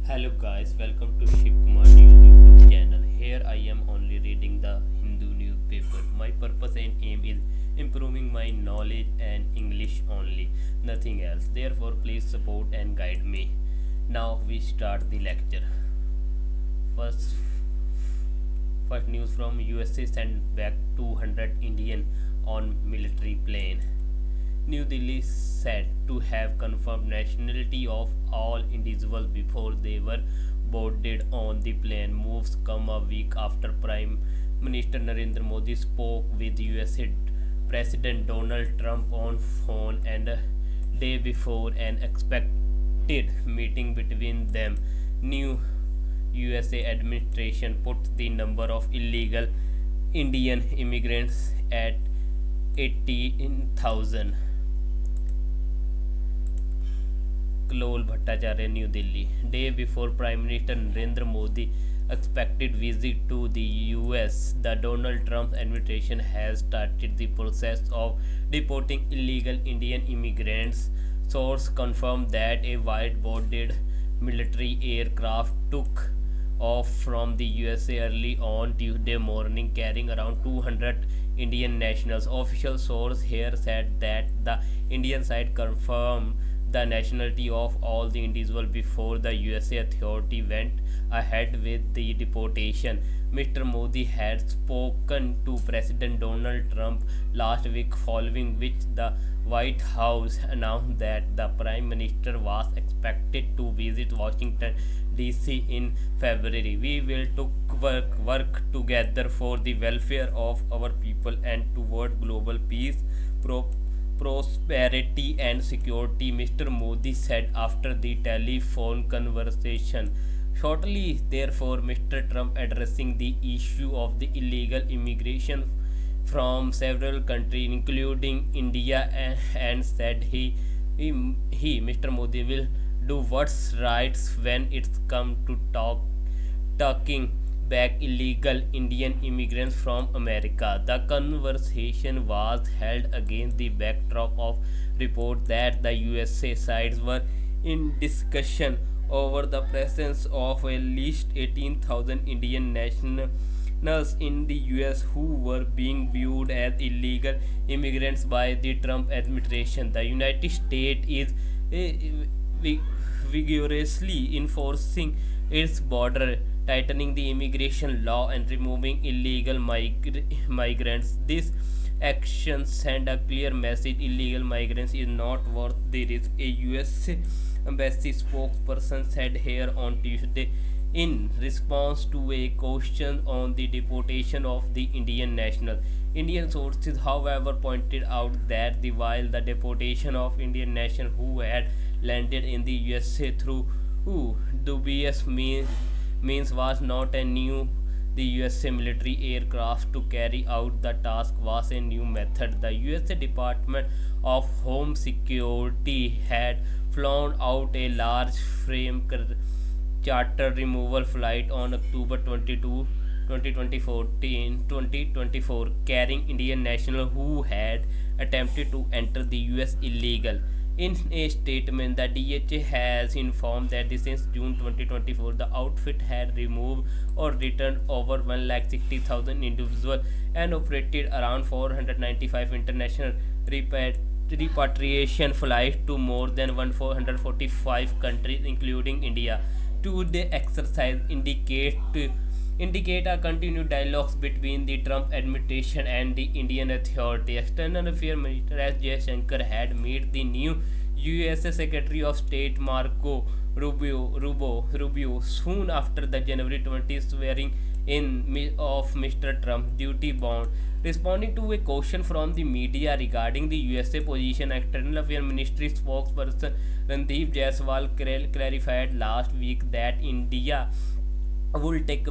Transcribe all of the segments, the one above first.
Hello guys, welcome to Shiv Kumar News YouTube channel. Here I am only reading the Hindu newspaper. My purpose and aim is improving my knowledge and English only, nothing else. Therefore, please support and guide me. Now we start the lecture. First, first news from USA sent back 200 Indian on military plane. New Delhi said to have confirmed nationality of all individuals before they were boarded on the plane. Moves come a week after Prime Minister Narendra Modi spoke with USA President Donald Trump on phone and a day before an expected meeting between them. New USA administration put the number of illegal Indian immigrants at 18,000. Kalol Bhattacharya, New Delhi. Day before Prime Minister Narendra Modi expected visit to the US, the Donald Trump administration has started the process of deporting illegal Indian immigrants. Sources confirmed that a white-bodied military aircraft took off from the USA early on Tuesday morning, carrying around 200 Indian nationals. Official source here said that the Indian side confirmed the nationality of all the individuals before the USA authority went ahead with the deportation. Mr. Modi had spoken to President Donald Trump last week, following which the White House announced that the Prime Minister was expected to visit Washington DC in February. We will work together for the welfare of our people and toward global peace, prosperity and security, Mr. Modi said after the telephone conversation. Shortly therefore, Mr. Trump addressing the issue of the illegal immigration from several countries, including India, and said Mr. Modi, will do what's right when it's come to talking back illegal Indian immigrants from America. The conversation was held against the backdrop of reports that the USA sides were in discussion over the presence of at least 18,000 Indian nationals in the US who were being viewed as illegal immigrants by the Trump administration. The United States is vigorously enforcing its border, tightening the immigration law and removing illegal migrants. This action send a clear message: illegal migrants is not worth the risk. A US embassy spokesperson said here on Tuesday in response to a question on the deportation of the Indian national. Indian sources, however, pointed out that while the deportation of Indian nationals who had landed in the USA through dubious means was not a new the USA military aircraft to carry out the task was a new method. The USA Department of Home Security had flown out a large frame charter removal flight on October 22, 2024, carrying Indian nationals who had attempted to enter the US illegal. In a statement, the DHA has informed that since June 2024, the outfit had removed or returned over 160,000 individuals and operated around 495 international repatriation flights to more than 445 countries, including India. Today exercise indicate a continued dialogues between the Trump administration and the Indian authority. External Affairs Minister S. Jaishankar had met the new US Secretary of State Marco Rubio soon after the January 20th swearing in of Mr. Trump duty bound. Responding to a question from the media regarding the USA position, External Affairs Ministry spokesperson Randeep Jaiswal clarified last week that India will take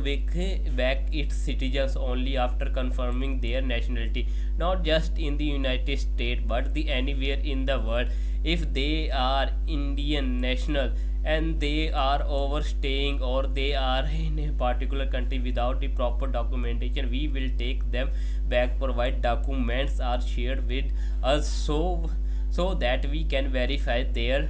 back its citizens only after confirming their nationality, not just in the United States but anywhere in the world. If they are Indian national and they are overstaying or they are in a particular country without the proper documentation, we will take them back provided documents are shared with us so that we can verify their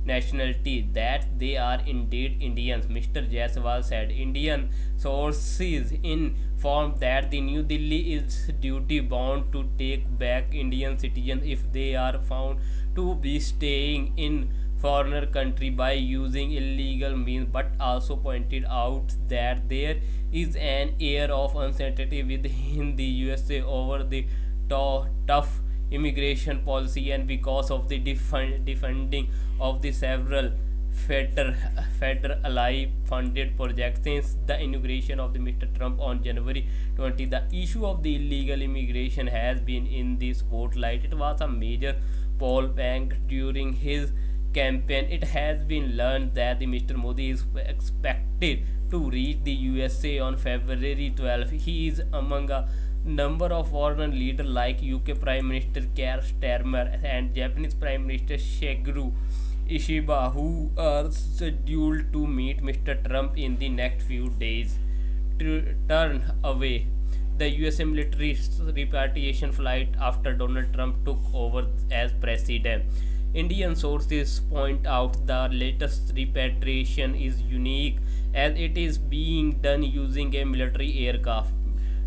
nationality, that they are indeed Indians, Mr. Jaiswal said. Indian sources informed that the New Delhi is duty bound to take back Indian citizens if they are found to be staying in foreigner country by using illegal means, but also pointed out that there is an air of uncertainty within the USA over the tough immigration policy, and because of the defunding of the several federal federally funded projects since the inauguration of the Mr. Trump on January 20. The issue of the illegal immigration has been in the spotlight. It was a major poll bank during his campaign. It has been learned that the Mr. Modi is expected to reach the USA on February 12. He is among a number of foreign leaders like UK Prime Minister Keir Starmer and Japanese Prime Minister Shigeru Ishiba, who are scheduled to meet Mr. Trump in the next few days. To turn away the USA military repatriation flight after Donald Trump took over as president. Indian sources point out the latest repatriation is unique as it is being done using a military aircraft.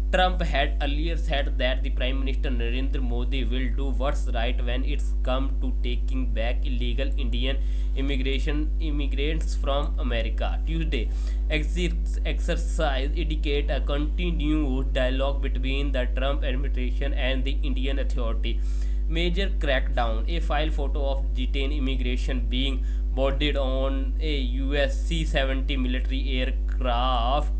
Trump had earlier said that the Prime Minister Narendra Modi will do what's right when it's come to taking back illegal Indian immigration immigrants from America. Tuesday, exercise indicate a continued dialogue between the Trump administration and the Indian Authority. Major crackdown. A file photo of detained immigration being boarded on a US C-70 military aircraft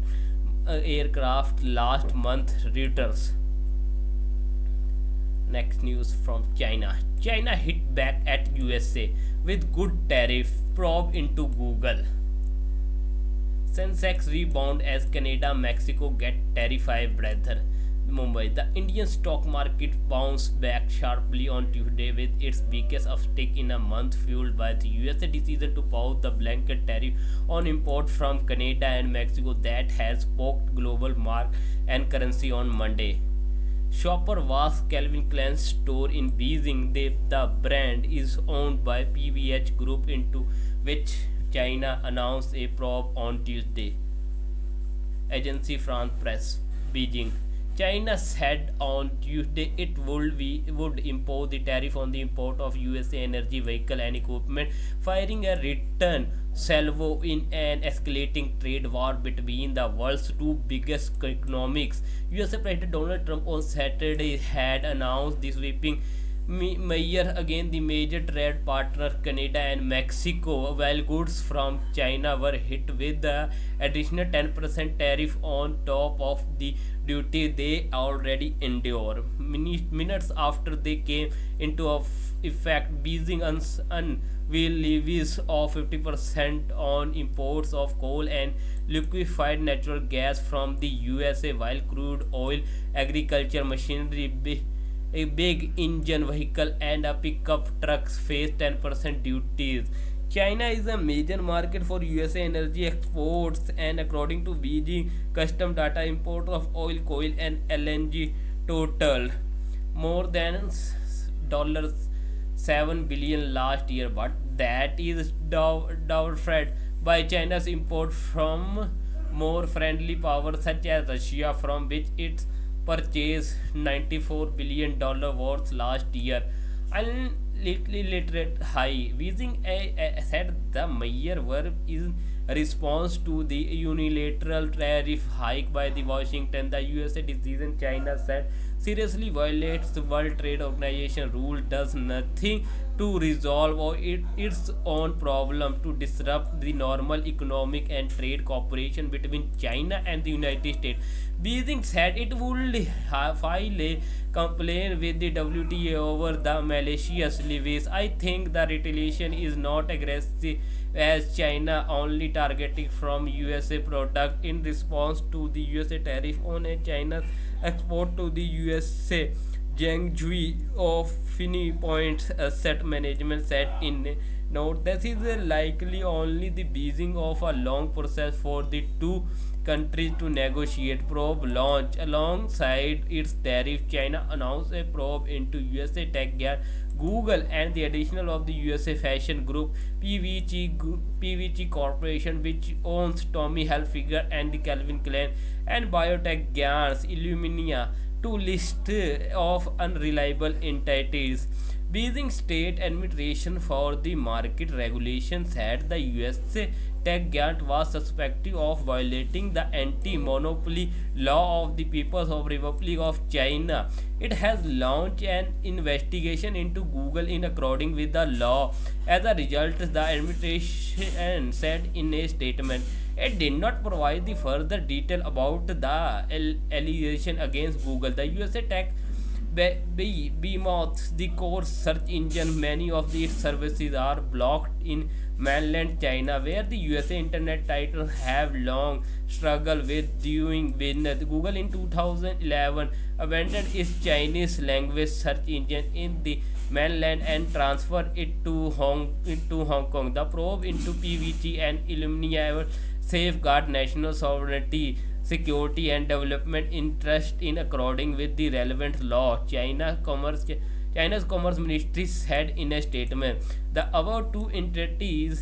last month. Reuters. Next news from China. China hit back at USA with good tariff probe into Google. Sensex rebound as Canada, Mexico get tariff brother. Mumbai. The Indian stock market bounced back sharply on Tuesday with its biggest uptick in a month, fueled by the USA decision to pause the blanket tariff on import from Canada and Mexico that has poked global market and currency on Monday. Shopper was Calvin Klein's store in Beijing. The brand is owned by PVH Group, into which China announced a probe on Tuesday. Agency France Presse, Beijing. China said on Tuesday it would impose the tariff on the import of USA energy vehicle and equipment, firing a return salvo in an escalating trade war between the world's two biggest economies. USA President Donald Trump on Saturday had announced the sweeping measure against the major trade partner Canada and Mexico, while goods from China were hit with the additional 10% tariff on top of the duty they already endure. Minutes after they came into effect, Beijing unveiled levies of 50% on imports of coal and liquefied natural gas from the USA, while crude oil, agriculture machinery, a big engine vehicle and a pickup trucks face 10% duties. China is a major market for USA energy exports, and according to Beijing custom data, import of oil, coal and LNG totaled more than $7 billion last year, but that is dwarfed by China's import from more friendly powers such as Russia, from which it purchased $94 billion worth last year. Unliterate high. Beijing said the measure were in response to the unilateral tariff hike by the Washington. The USA decision, China said, seriously violates the World Trade Organization rule, does nothing to resolve its own problem, to disrupt the normal economic and trade cooperation between China and the United States. Beijing said it would file a complaint with the WTA over the malicious levies. I think the retaliation is not aggressive, as China only targeting from USA product in response to the USA tariff on a China's export to the USA. Zhang Jui of Finny Points Asset Management said in a note, this is likely only the beginning of a long process for the two countries to negotiate. Probe launch alongside its tariff. China announced a probe into USA tech giant Google and the additional of the USA fashion group PVG Corporation, which owns Tommy Hilfiger and the Calvin Klein, and biotech giants Illumina, to list of unreliable entities. Beijing State Administration for the Market Regulation said the US tech giant was suspected of violating the anti-monopoly law of the People's of Republic of China. It has launched an investigation into Google in accordance with the law. As a result, the administration said in a statement it did not provide the further detail about the allegation against Google. The USA tech behemoth, the core search engine, many of its services are blocked in mainland China, where the USA internet titles have long struggled with doing business. Google in 2011 abandoned its Chinese language search engine in the mainland and transferred it to Hong Kong. The probe into PVG and Illumina safeguard national sovereignty, security, and development interest in according with the relevant law. China's Commerce Ministry said in a statement, the above two entities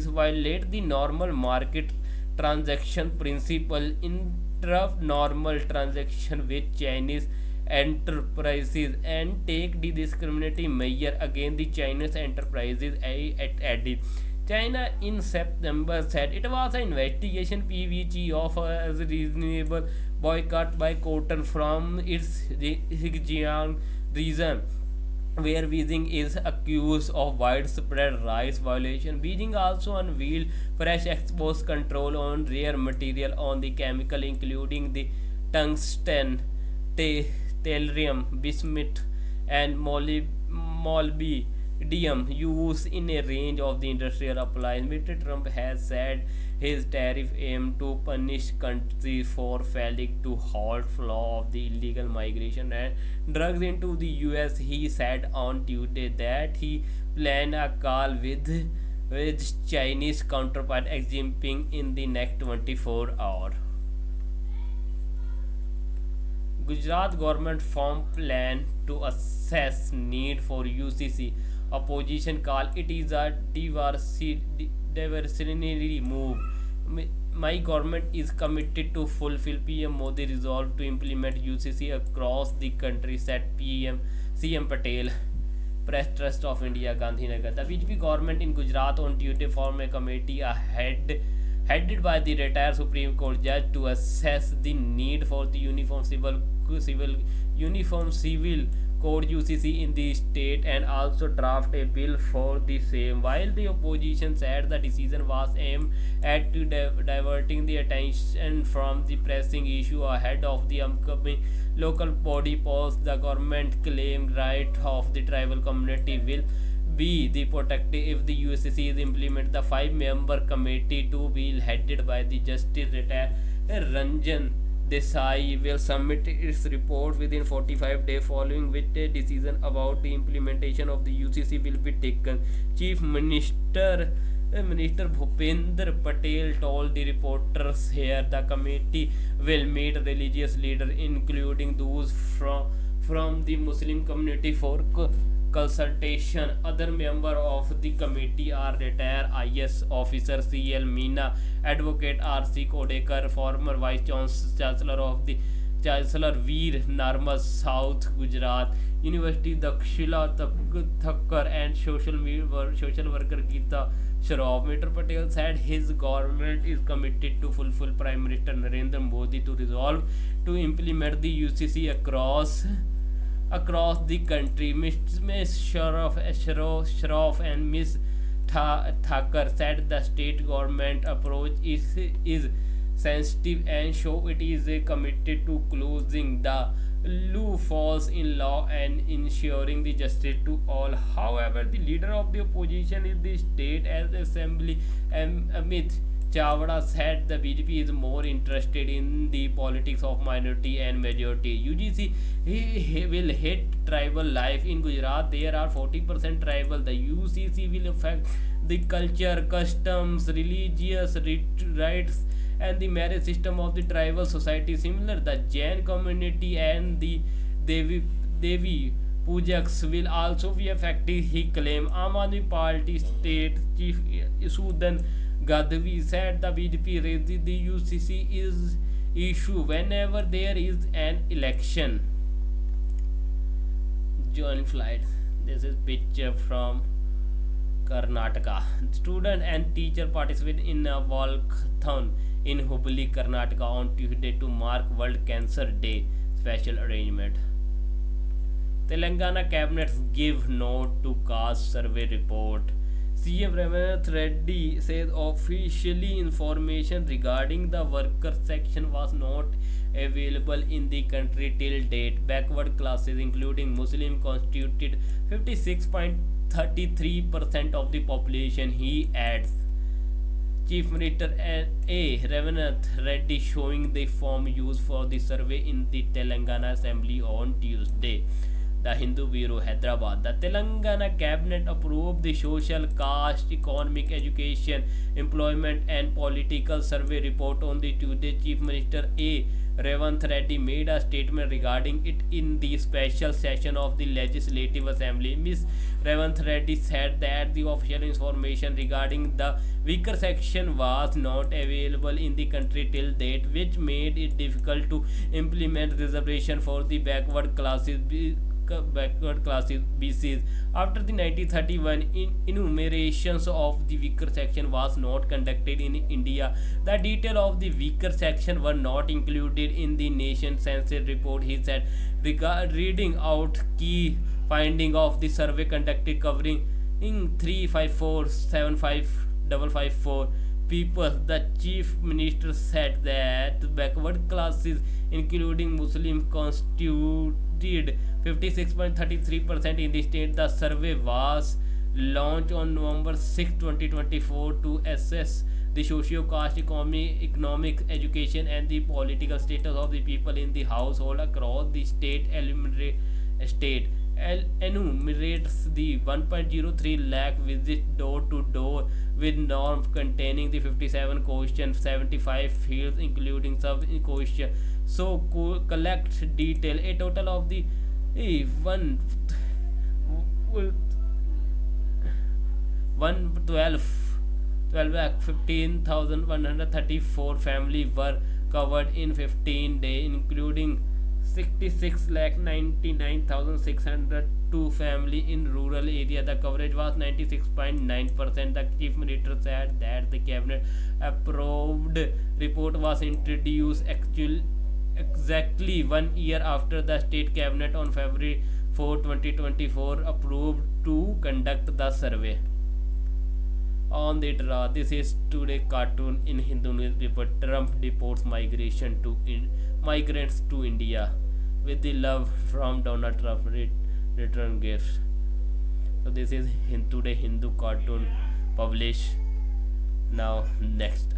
violate the normal market transaction principle, interrupt normal transaction with Chinese enterprises, and take the discriminatory measure against the Chinese enterprises. It added. China in September said it was an investigation PVG of a reasonable boycott by cotton from its Xinjiang region, where Beijing is accused of widespread rights violation. Beijing also unveiled fresh export control on rare material on the chemical, including the tungsten, tellurium, bismuth, and molybdenum used in a range of the industrial appliances. Mr. Trump has said his tariff aim to punish countries for failing to halt flow of the illegal migration and drugs into the US. He said on Tuesday that he planned a call with Chinese counterpart Xi Jinping in the next 24 hours. Gujarat government formed plan to assess need for UCC. Opposition call it is a diversionary move. My government is committed to fulfill PM Modi resolve to implement UCC across the country, said CM Patel. Press Trust of India, Gandhinagar. The BJP government in Gujarat on Tuesday formed a committee headed by the retired Supreme Court judge to assess the need for the uniform civil code UCC in the state and also draft a bill for the same. While the opposition said the decision was aimed at diverting the attention from the pressing issue ahead of the upcoming local body polls, the government claimed right of the tribal community will be the protected if the UCC is implemented. The five-member committee to be headed by the Justice retired Ranjan Desai will submit its report within 45 days, following which a decision about the implementation of the UCC will be taken. Chief Minister Bhupender Patel told the reporters here the committee will meet religious leaders, including those from the Muslim community, for consultation. Other members of the committee are retired IS officer CL Meena, advocate RC Kodekar, former vice chancellor of the Chancellor Veer Narmas, South Gujarat University, Dakshila Thakkar, and social worker Geeta Shroff. Mr. Patel said his government is committed to fulfill Prime Minister Narendra Modi to resolve to implement the UCC across the country. Ms. Shroff and Ms. Thakkar said the state government approach is sensitive and show it is committed to closing the loopholes in law and ensuring the justice to all. However, the leader of the opposition in the state as assembly, Amit Chavda, said the BJP is more interested in the politics of minority and majority. UGC he will hit tribal life in Gujarat. There are 40% tribal. The UCC will affect the culture, customs, religious rights, and the marriage system of the tribal society. Similar, the Jain community and the Devi projects will also be affected, he claimed. Aam Aadmi Party State Chief Isuddin Gadhavi said the BJP raises the UCC is issue whenever there is an election. Join flight. This is picture from Karnataka. Student and teacher participate in a walkathon in Hubli, Karnataka on Tuesday to mark World Cancer Day. Special arrangement. Telangana cabinet give note to caste survey report. CM Revanth Reddy says officially information regarding the worker section was not available in the country till date. Backward classes, including Muslim, constituted 56.33% of the population, he adds. Chief Minister A. Revanth Reddy showing the form used for the survey in the Telangana Assembly on Tuesday. The Hindu Bureau, Hyderabad. The Telangana cabinet approved the social, caste, economic, education, employment, and political survey report on the Tuesday. Chief Minister A. Revanth Reddy made a statement regarding it in the special session of the Legislative Assembly. Ms. Revanth Reddy said that the official information regarding the weaker section was not available in the country till date, which made it difficult to implement reservation for the backward classes BCs. After the 1931 enumerations of the weaker section was not conducted in India, the detail of the weaker section were not included in the nation census report, he said, reading out key finding of the survey conducted covering in 354,75554 people. The chief minister said that backward classes, including Muslim, constituted 56.33% in the state. The survey was launched on November 6, 2024 to assess the socio-caste, economic, education, and the political status of the people in the household across the state. Enumerates the 1.03 lakh visits door to door with norms containing the 57 questions, 75 fields including sub question. So collect detail. A total of the one 12 lakh 15,134 families were covered in 15 days, including 66 lakh 99,602 family in rural area. The coverage was 96.9%. The chief minister said that the cabinet approved report was introduced exactly 1 year after the state cabinet on February 4, 2024 approved to conduct the survey. On the draw, this is today cartoon in Hindu newspaper. Trump deports migrants to India with the love from Donald Trump. Return gifts. So this is today Hindu cartoon published. Now next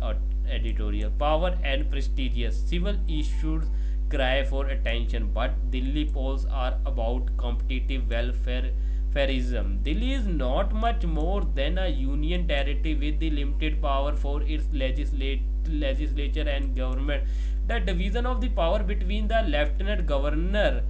editorial. Power and prestigious civil issues cry for attention, but Delhi polls are about competitive welfareism. Delhi is not much more than a union territory with the limited power for its legislature and government. The division of the power between the lieutenant governor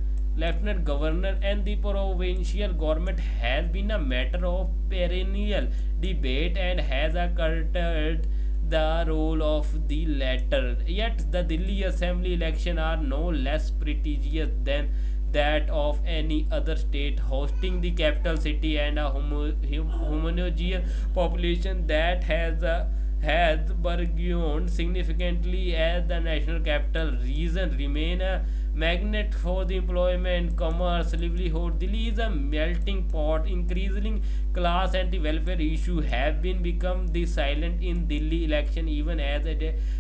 and the provincial government has been a matter of perennial debate and has curtailed the role of the latter. Yet the Delhi Assembly election are no less prestigious than that of any other state, hosting the capital city and a homogeneous population that has burgeoned significantly as the national capital region remain a magnet for the employment, commerce, livelihood. Delhi is a melting pot. Increasing class and the welfare issue have been become the silent in Delhi election, even as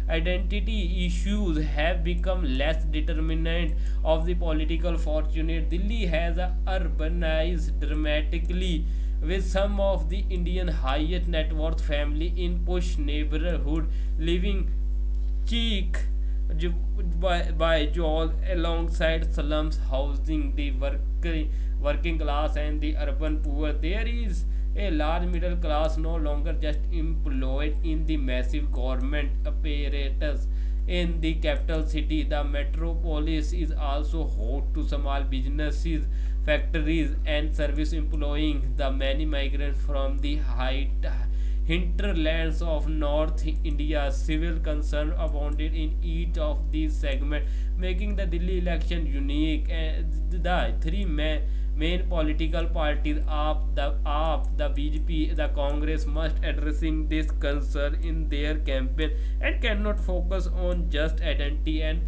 identity issues have become less determinant of the political fortune. Delhi has urbanized dramatically, with some of the Indian highest net worth family in posh neighborhood living cheek by jaws alongside slums housing the working class and the urban poor. There is a large middle class no longer just employed in the massive government apparatus in the capital city. The metropolis is also home to small businesses factories and service employing the many migrants from the hinterlands of North India. Civil concern abounded in each of these segments, making the Delhi election unique. And the three main political parties, the BJP, the Congress, must addressing this concern in their campaign and cannot focus on just identity and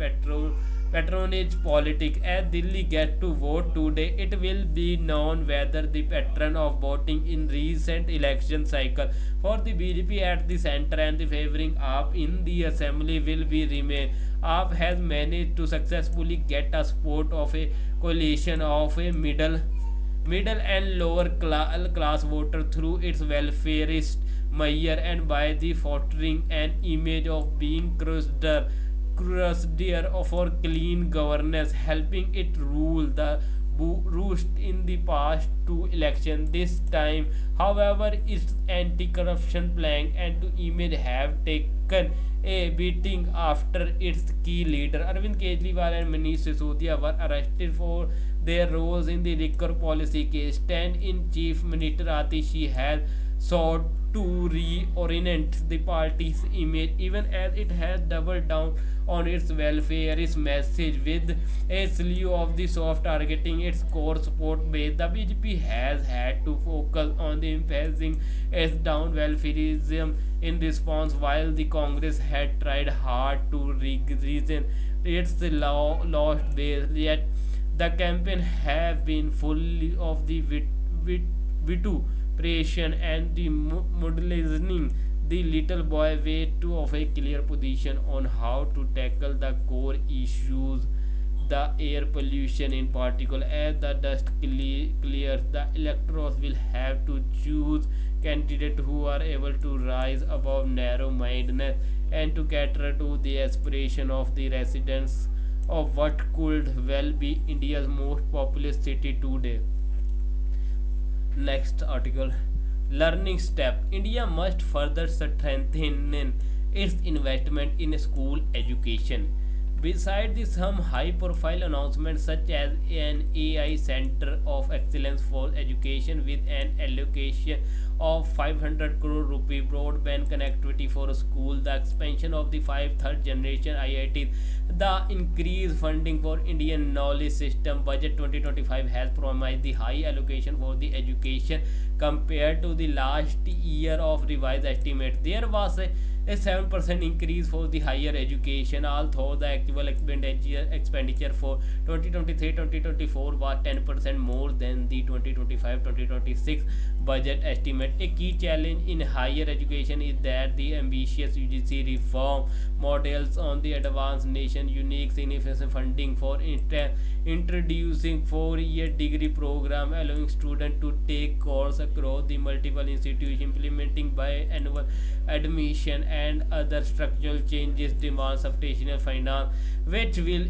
patronage politics. As Delhi get to vote today, it will be known whether the pattern of voting in recent election cycle for the BJP at the center and the favoring AAP in the assembly will be remain. AAP has managed to successfully get a support of a coalition of a middle and lower class voter through its welfareist mayor and by the fostering an image of being crusader for clean governance, helping it rule the roost in the past two elections. This time, however, its anti-corruption plan and to image have taken a beating after its key leader Arvind Kejriwal and Manish Sisodia were arrested for their roles in the liquor policy case. Stand-in Chief Minister Atishi has sought to reorient the party's image even as it has doubled down on its welfareist message with a slew of the soft targeting its core support base. The BJP has had to focus on the emphasizing its down welfareism in response, while the Congress had tried hard to reason its lost base. Yet the campaign have been full of the vituperation and the modelizing the little boy way to of a clear position on how to tackle the core issues, the air pollution in particular. As the dust clears, the electors will have to choose candidates who are able to rise above narrow-mindedness and to cater to the aspiration of the residents of what could well be India's most populous city today. Next article. Learning step. India must further strengthen its investment in school education. Besides this, some high profile announcements such as an AI Center of Excellence for Education with an allocation of 500 crore rupee broadband connectivity for school, the expansion of the five third generation IITs, the increased funding for Indian knowledge system. Budget 2025 has promised the high allocation for the education compared to the last year of revised estimates. There was a 7% increase for the higher education, although the actual expenditure for 2023-2024 was 10% more than the 2025-2026 budget estimate. A key challenge in higher education is that the ambitious UGC reform models on the advanced nation unique significant funding for introducing 4-year degree program allowing students to take course across the multiple institutions, implementing biannual admission and other structural changes demand substantial finance, which will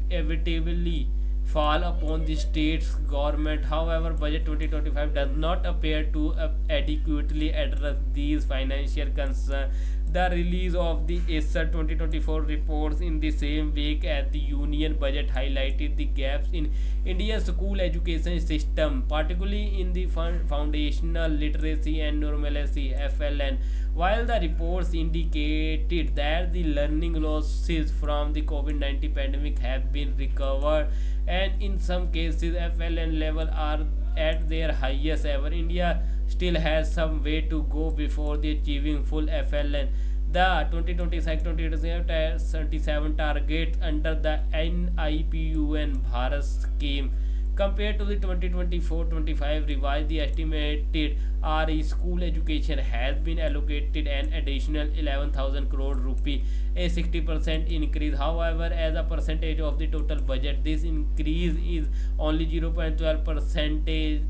inevitably fall upon the state's government. However, budget 2025 does not appear to adequately address these financial concerns. The release of the ASER 2024 reports in the same week as the union budget highlighted the gaps in India's school education system, particularly in the foundational literacy and numeracy (FLN). While the reports indicated that the learning losses from the COVID-19 pandemic have been recovered and in some cases FLN level are at their highest ever, India still has some way to go before the achieving full FLN. The 2026-2027 targets under the NIPUN Bharat scheme compared to the 2024-25 revised, the estimated RE school education has been allocated an additional 11,000 crore rupee, a 60% increase. However, as a percentage of the total budget, this increase is only 0.12 percentage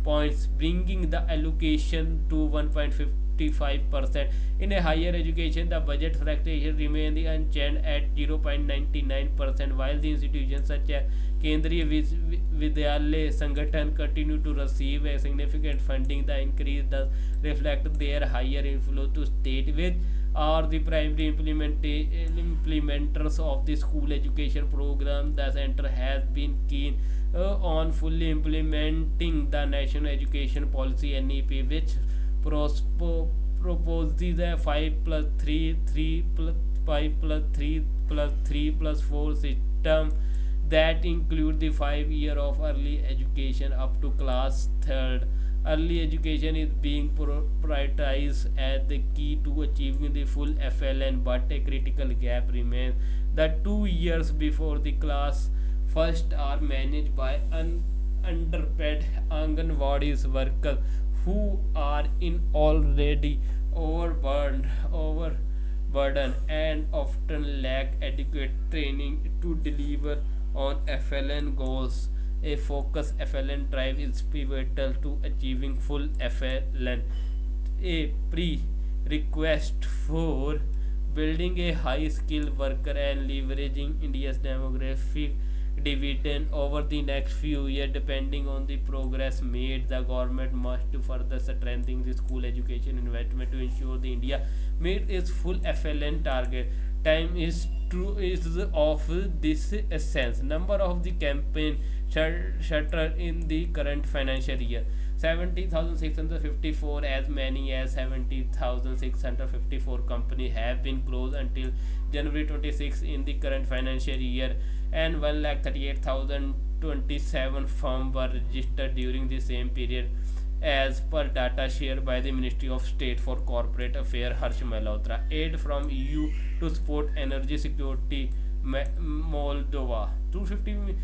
points, bringing the allocation to 1.55%. In a higher education, the budget fluctuation remains unchanged at 0.99%, while the institutions such as Kendriya Vidyalaya Sangathan continue to receive a significant funding. The increase does reflect their higher inflow to state, with are the primary implementers of the school education program. The center has been keen on fully implementing the National Education Policy (NEP), which proposes a 5 plus 3, 3 plus 5 plus 3 plus 3 plus 4 system that include the 5 year of early education up to class 3rd. Early education is being prioritized as the key to achieving the full FLN, but a critical gap remains. The 2 years before the class first are managed by underpaid Anganwadis workers who are in already overburdened and often lack adequate training to deliver on FLN goals. A focused FLN drive is pivotal to achieving full FLN, a prerequisite for building a high skilled worker and leveraging India's demographic dividend over the next few years. Depending on the progress made, the government must further strengthen the school education investment to ensure the India meet its full FLN target. Time is true is of this essence. Number of the campaign shutter in the current financial year: 70,654. As many as 70,654 companies have been closed until January 26 in the current financial year, and 1,38,027 firms were registered during the same period, as per data shared by the Ministry of State for Corporate Affairs Harsh Malhotra. Aid from EU to support energy security: Moldova, 250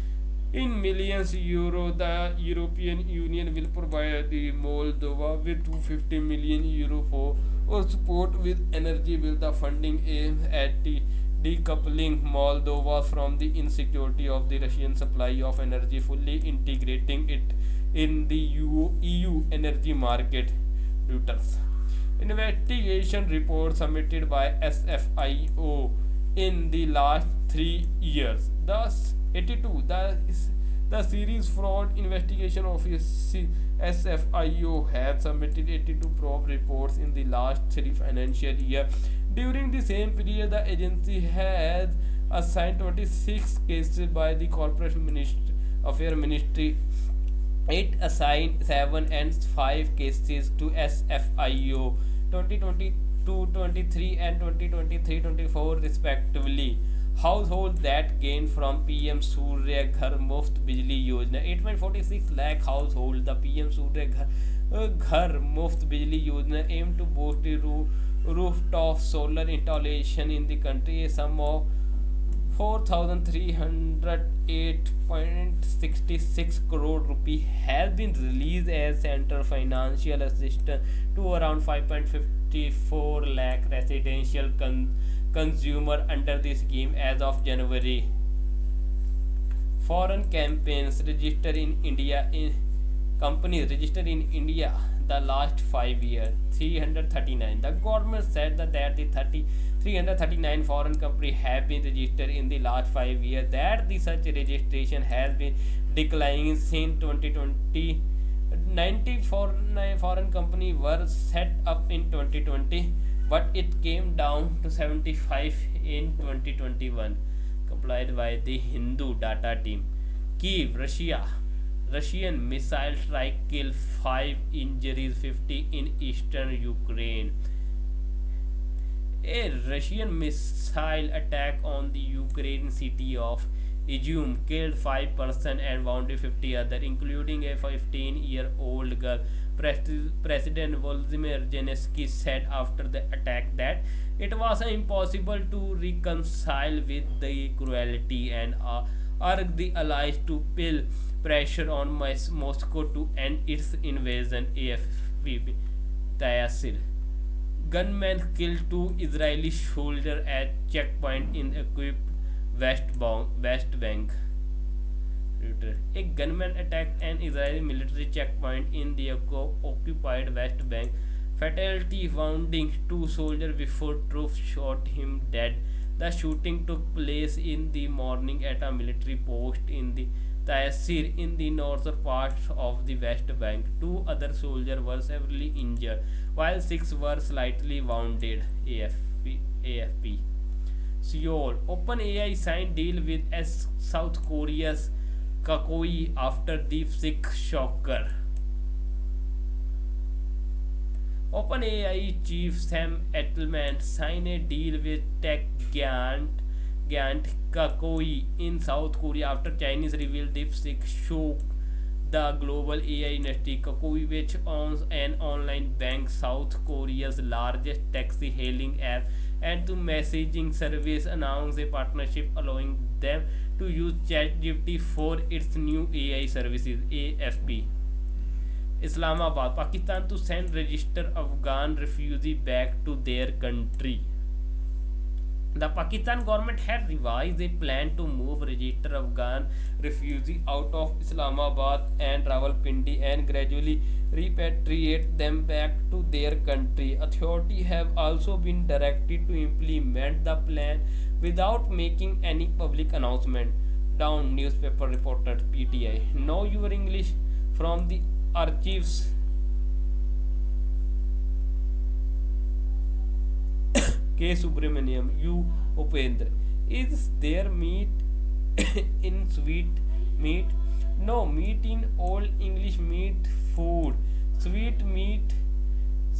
in millions euro. The European Union will provide the Moldova with 250 million euro for support with energy, with the funding aimed at decoupling Moldova from the insecurity of the Russian supply of energy, fully integrating it in the EU energy market. Reuters. Investigation report submitted by SFIO in the last 3 years. Thus, 82. The series fraud investigation office SFIO has submitted 82 probe reports in the last 3 financial years. During the same period, the agency has assigned 26 cases by the Affairs Ministry. It assigned 7 and 5 cases to SFIO 2022-23 and 2023-24 respectively. Household that gained from PM Surya Ghar Muft Bijli Yojana: 8.46 lakh household. The PM Surya Ghar Muft Bijli Yojana aimed to boost the rooftop solar installation in the country. A sum of 4,308.66 crore rupee has been released as central financial assistance to around 5.54 lakh residential consumer under the scheme as of January. Foreign campaigns registered in India in companies registered in India the last 5 years: 339. The government said that the 339 foreign companies have been registered in the last 5 years. That the such registration has been declining since 2020. 94 foreign companies were set up in 2020, but it came down to 75 in 2021. Complied by the Hindu data team. Kiev, Russia. Russian missile strike killed 5, injuries 50 in eastern Ukraine. A Russian missile attack on the Ukraine city of Izium killed 5 persons and wounded 50 others, including a 15-year-old girl. President Volodymyr Zelensky said after the attack that it was impossible to reconcile with the cruelty and urged the allies to pull pressure on Moscow to end its invasion. AFP. Taysir. Gunmen killed 2 Israeli soldiers at checkpoint in equipped West Bank. A gunman attacked an Israeli military checkpoint in the occupied West Bank, fatally wounding 2 soldiers before troops shot him dead. The shooting took place in the morning at a military post in the Taysir in the northern part of the West Bank. 2 other soldiers were severely injured, while 6 were slightly wounded. AF. AFP. Seoul. OpenAI signed deal with South Korea's Kakoi after DeepSeek shocker. OpenAI chief Sam Altman signed a deal with tech giant Kakoi in South Korea after Chinese revealed DeepSeek shook the global AI industry. Kakoi, which owns an online bank, South Korea's largest taxi hailing app, and to messaging service, announced a partnership allowing them to use ChatGPT for its new AI services. AFP. Islamabad, Pakistan to send registered Afghan refugee back to their country. The Pakistan government had revised a plan to move registered Afghan refugees out of Islamabad and Rawalpindi and gradually repatriate them back to their country. Authorities have also been directed to implement the plan without making any public announcement. Down newspaper reported PTI. Know your English from the archives. K. Subramaniam, U. Upendra. Is there meat in sweet meat? No, meat in Old English meat food. Sweet meat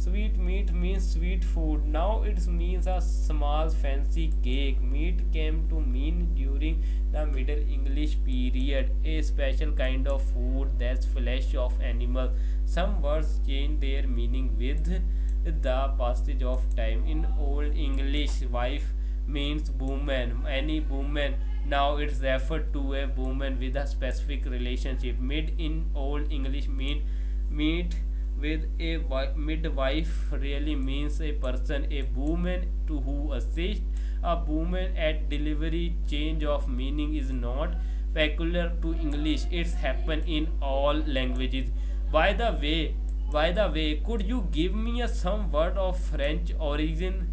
Sweet meat means sweet food. Now it means a small fancy cake. Meat came to mean during the Middle English period a special kind of food that's flesh of animal. Some words change their meaning with the passage of time. In Old English, wife means woman, any woman. Now it's referred to a woman with a specific relationship. Mid in Old English meet with a midwife really means a person, a woman to who assists a woman at delivery. Change of meaning is not peculiar to English. It's happen in all languages. By the way, could you give me some word of French origin?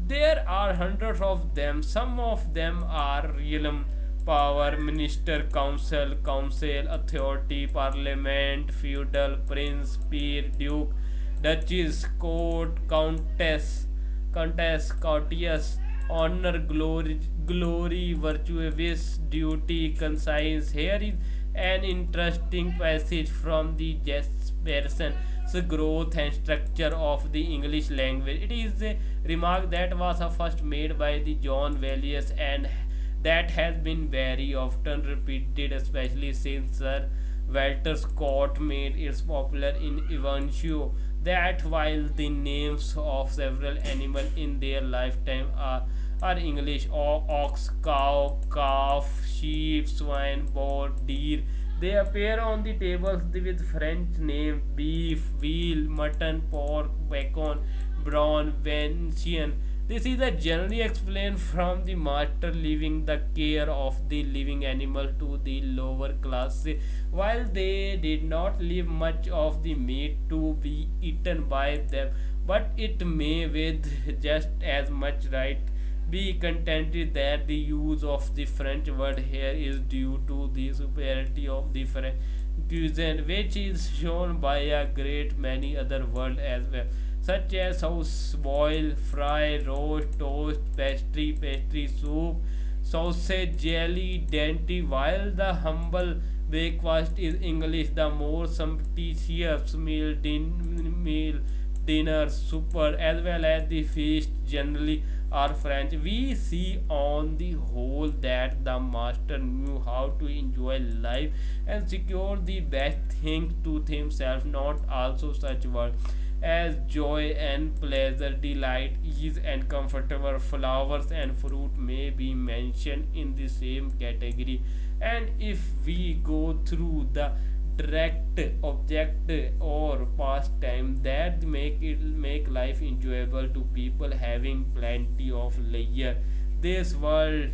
There are hundreds of them. Some of them are realm, power, minister, council, authority, parliament, feudal, prince, peer, duke, duchess, court, countess, courteous, honor, glory, virtuous, duty, conscience. Here is an interesting passage from the Jesperson's growth and structure of the English language. It is a remark that was first made by the John Vallius and that has been very often repeated, especially since Sir Walter Scott made it popular in Evansio, that while the names of several animals in their lifetime are English, or ox, cow, calf, sheep, swine, boar, deer, they appear on the tables with French names beef, veal, mutton, pork, bacon, brawn, venison. This is generally explained from the master leaving the care of the living animal to the lower class, while they did not leave much of the meat to be eaten by them. But it may, with just as much right, be contended that the use of the French word here is due to the superiority of the French cuisine, which is shown by a great many other words as well, such as sauce, boil, fry, roast, toast, pastry, soup, sausage, jelly, dainty. While the humble breakfast is English, the more sumptuous meal, dinner, supper, as well as the feast generally are French. We see on the whole that the master knew how to enjoy life and secure the best things to himself, not also such words as joy and pleasure, delight, ease, and comfortable. Flowers and fruit may be mentioned in the same category. And if we go through the direct object or pastime that make life enjoyable to people having plenty of leisure, this world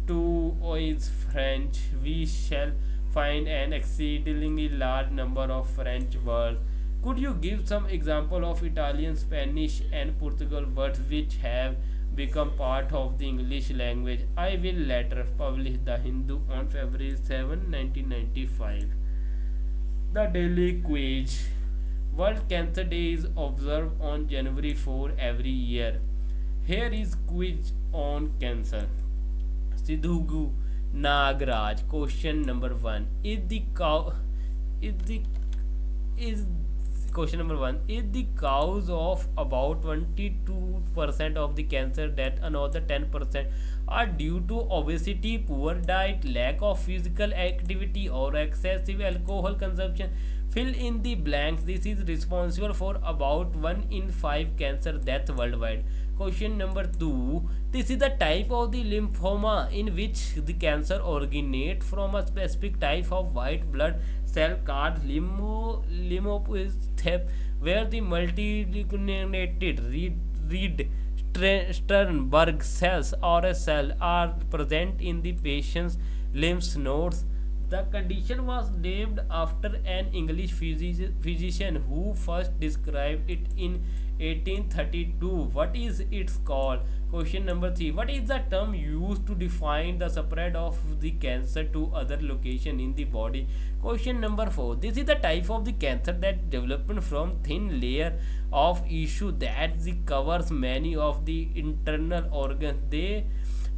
too is French. We shall find an exceedingly large number of French words. Could you give some example of Italian, Spanish, and Portugal words which have become part of the English language? I will later publish The Hindu on February 7, 1995. The Daily Quiz. World Cancer Day is observed on January 4 every year. Here is quiz on cancer. Sidhugu Nagraj. Question number one. Is the is Question number one, is the cause of about 22% of the cancer that another 10% are due to obesity, poor diet, lack of physical activity, or excessive alcohol consumption? Fill in the blanks. This is responsible for about 1 in 5 cancer deaths worldwide. Question number 2. This is the type of the lymphoma in which the cancer originates from a specific type of white blood cell called lymphocyte, where the multinucleated read Sternberg cells or a cell are present in the patient's lymph nodes. The condition was named after an English physician who first described it in 1832. What is its called? Question number 3. What is the term used to define the spread of the cancer to other location in the body? Question number 4. This is the type of the cancer that developed from thin layer of tissue that covers many of the internal organs.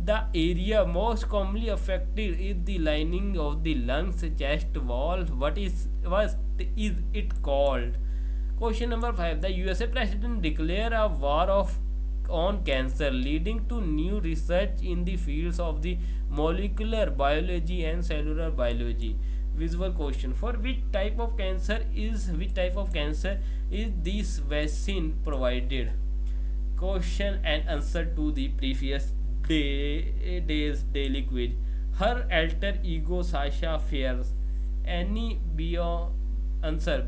The area most commonly affected is the lining of the lungs, chest wall. What is it called? Question number 5. The USA president declared a war on cancer, leading to new research in the fields of the molecular biology and cellular biology. Visual question. For which type of cancer is this vaccine provided? Question and answer to the previous day's daily quiz. Her alter ego Sasha Fierce. Any Beyonce.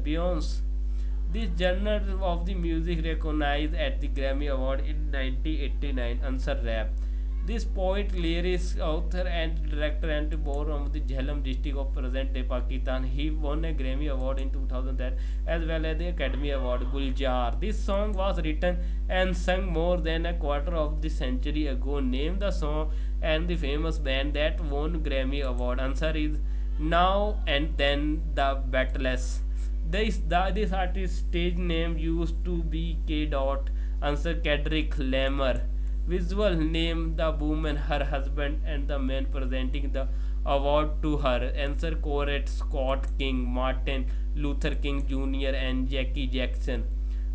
This genre of the music recognized at the Grammy Award in 1989. Answer rap. This poet, lyricist, author, and director and born of the Jhelum district of present-day Pakistan. He won a Grammy Award in 2010 as well as the Academy Award. Guljar. This song was written and sung more than a quarter of the century ago. Name the song and the famous band that won Grammy Award. Answer is Now and Then the Beatles. This artist's stage name used to be K. Dot. Answer Kendrick Lamar. Visual name the woman, her husband, and the man presenting the award to her. Answer Corette Scott King, Martin Luther King Jr., and Jackie Jackson.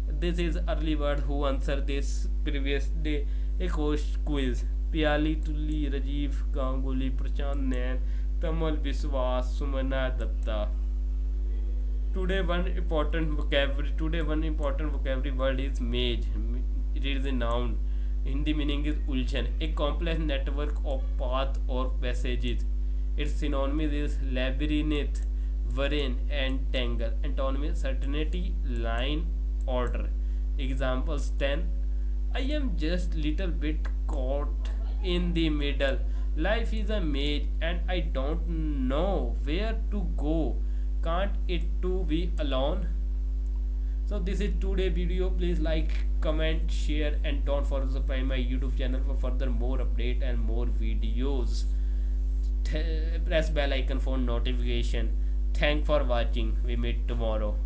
This is early bird who answered this previous day a quiz. Piali Tulli, Rajiv Ganguly, Prashant Nair, Tamal Biswas, Sumana Datta. Today one important vocabulary word is maze. It is a noun. Hindi meaning is ulchan, a complex network of paths or passages. Its synonyms is labyrinth, variant, and tangle. Antonyms: certainty, line, order. Examples 10. I am just little bit caught in the middle. Life is a maze and I don't know where to go. Can't it too be alone? So this is today video. Please like, comment, share, and don't forget to subscribe my YouTube channel for further more update and more videos. Press bell icon for notification. Thank for watching. We meet tomorrow.